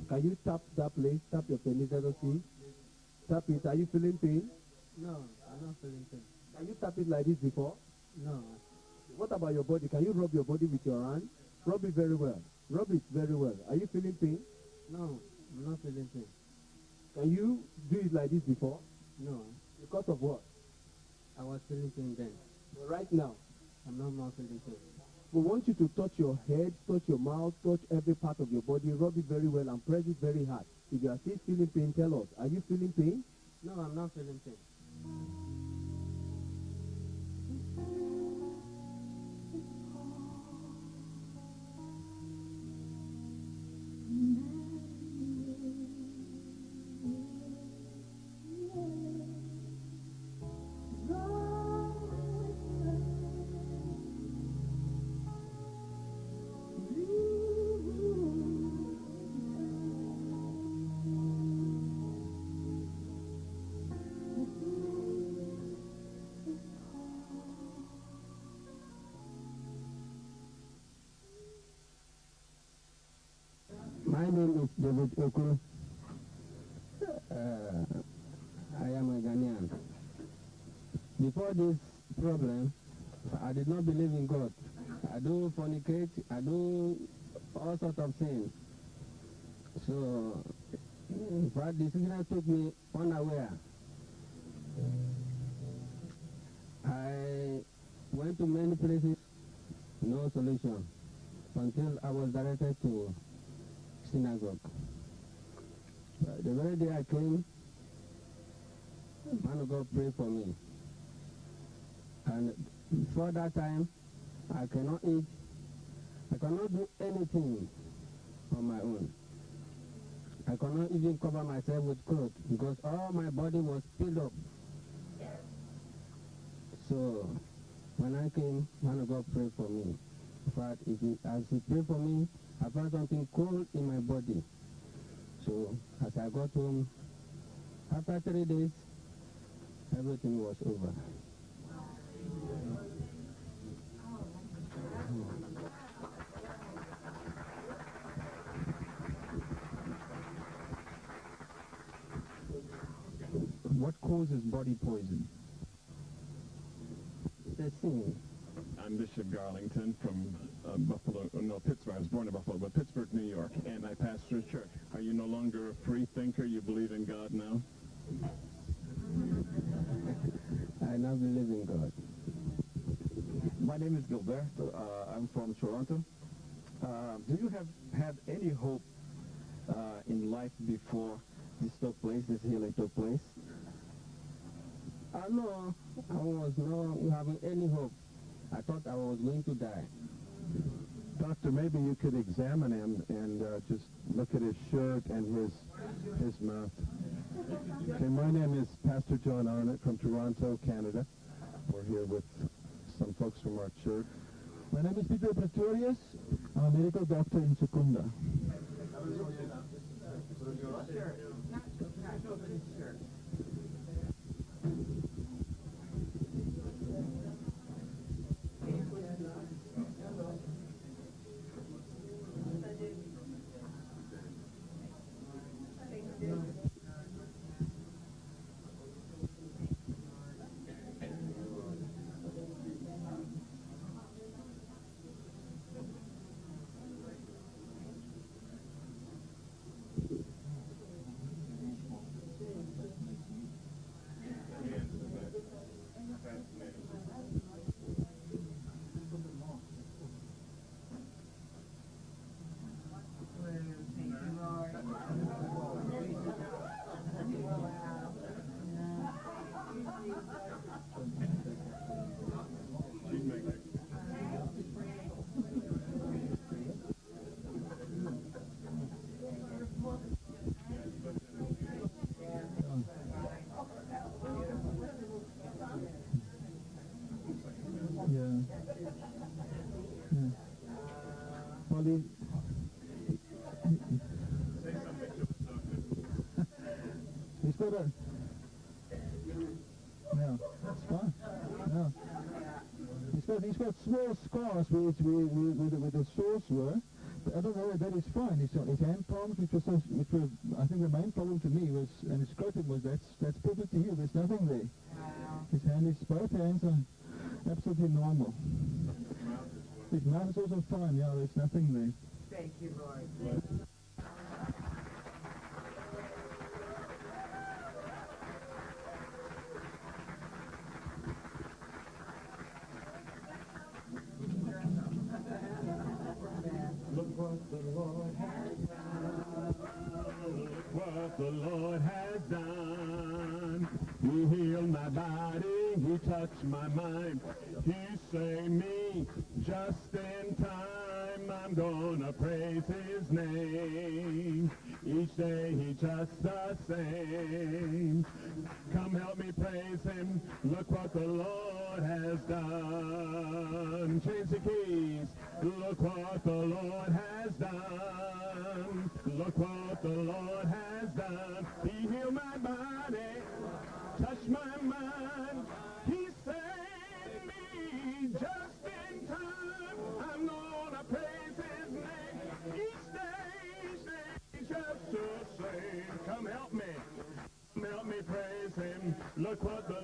Can you tap that place? Tap your penis, let us see. Tap it. Are you feeling pain? No, I'm not feeling pain. Can you tap it like this before? No. What about your body? Can you rub your body with your hand? Rub it very well. Rub it very well. Are you feeling pain? No, I'm not feeling pain. Can you do it like this before? No. Because of what? I was feeling pain then. But right now, I'm not more feeling pain. we want you to touch your head, touch your mouth, touch every part of your body, rub it very well and press it very hard. If you are still feeling pain, tell us. Are you feeling pain? No, I'm not feeling pain. My name is David Okru. I am a Ghanaian. Before this problem, I did not believe in God. I do fornicate, I do all sorts of things. So, in fact, the sickness took me unaware. I went to many places, no solution, until I was directed to synagogue. The very day I came, man of God prayed for me. And before that time, I cannot eat, I cannot do anything on my own. I cannot even cover myself with clothes because all my body was filled up. So when I came, man of God prayed for me. In fact, as he prayed for me, I felt something cold in my body. So as I got home, after 3 days, everything was over. What causes body poison? The sin. I'm Bishop Garlington from Pittsburgh. I was born in Buffalo, but Pittsburgh, New York, and I pastor a church. Are you no longer a free thinker? You believe in God now? I now believe in God. My name is Gilbert. I'm from Toronto. Do you have had any hope in life before this took place, this healing took place? No, I was not having any hope. I thought I was going to die. Doctor, maybe you could examine him and just look at his shirt and his mouth. Okay, my name is Pastor John Arnott from Toronto, Canada. We're here with some folks from our church. My name is Peter Pretorius. I'm a medical doctor in Secunda. He's got a... No, it's fine. No. He's got small scars where the sores were, I don't know, that is fine. His hand palms, which were, I think the main problem to me was, and his scrotum was, that's perfectly healed. There's nothing there. Wow. His hand is, both hands are absolutely normal. His mouth is also fine, yeah, there's nothing there. Thank you, Lord. Look what the Lord has done. Look what the Lord has done. He healed my body. He touched my mind. He saved me just in time. I'm gonna praise his name. Each day he just the same. Come help me praise him. Look what the Lord has done. Change the keys. Look what the Lord has done. Look what the Lord has done. He healed my body, touched my mind. He saved me just in time. I'm gonna praise his name. Each day, just the same. Come help me. Come help me praise him. Look what the